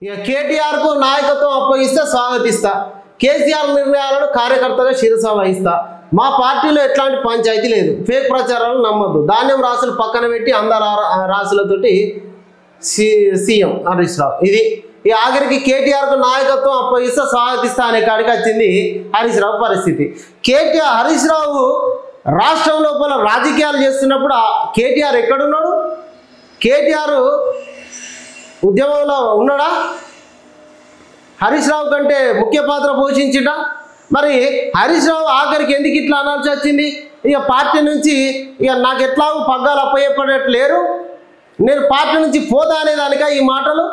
ఇక కేటీఆర్కు నాయకత్వం అప్పగిస్తే స్వాగతిస్తా, కేసీఆర్ నిర్ణయాలను కార్యకర్తగా శిరస వహిస్తా, మా పార్టీలో ఎట్లాంటి పంచాయతీ లేదు, ఫేక్ ప్రచారాలను నమ్మద్దు, ధాన్యం రాసులు పక్కన పెట్టి అందరు రాసులతోటి సీఎం హరీష్ రావు. ఇది ఈ ఆఖరికి కేటీఆర్కు నాయకత్వం అప్పగిస్తే స్వాగతిస్తా అనే కాడికి వచ్చింది హరీష్ రావు పరిస్థితి. హరీష్ రావు రాష్ట్రం లోపల రాజకీయాలు చేస్తున్నప్పుడు కేటీఆర్ ఎక్కడున్నాడు? కేటీఆర్ ఉద్యమంలో ఉన్నాడా? హరీష్ రావు కంటే ముఖ్య పాత్ర పోషించిండా? మరి హరీష్ రావు ఆఖరికి ఎందుకు ఇట్లా అనాల్సి వచ్చింది? ఇక పార్టీ నుంచి ఇక నాకు ఎట్లాగో పగ్గాలు అప్పయ్యపడేట్టు లేరు, నేను పార్టీ నుంచి పోతా అనేదానిక ఈ మాటలు?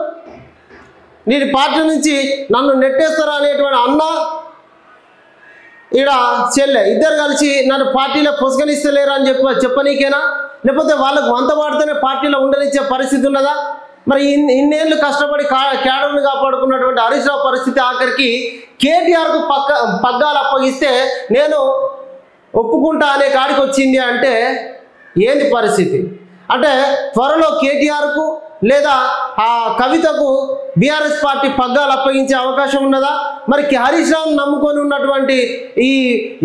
నేను పార్టీ నుంచి నన్ను నెట్టేస్తారా అనేటువంటి అన్న ఈడ చెల్లె ఇద్దరు కలిసి నన్ను పార్టీలో పుస్కనిస్తలేరు అని చెప్పనీకేనా? లేకపోతే వాళ్ళకు వంత పాడితేనే పార్టీలో ఉండనిచ్చే పరిస్థితి ఉన్నదా? మరి ఇన్నేళ్ళు కష్టపడి క్యాడర్ను కాపాడుకున్నటువంటి హరీష్ రావు పరిస్థితి ఆఖరికి కేటీఆర్కు పగ్గాలు అప్పగిస్తే నేను ఒప్పుకుంటా అనే కాడికి వచ్చింది అంటే ఏంది పరిస్థితి? అంటే త్వరలో కేటీఆర్కు లేదా ఆ కవితకు బీఆర్ఎస్ పార్టీ పగ్గాలు అప్పగించే అవకాశం ఉన్నదా? మరి హరీష్ రావును నమ్ముకొని ఉన్నటువంటి ఈ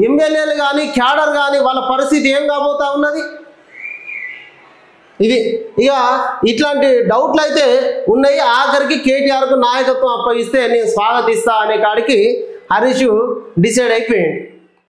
ఎమ్మెల్యేలు కానీ క్యాడర్ కానీ వాళ్ళ పరిస్థితి ఏం కాబోతా ఉన్నది? ఇది ఇక ఇట్లాంటి డౌట్లు అయితే ఉన్నాయి. ఆఖరికి కేటీఆర్కు నాయకత్వం అప్పగిస్తే నేను స్వాగతిస్తా అనే కాడికి హరీష్ డిసైడ్ అయిపోయింది.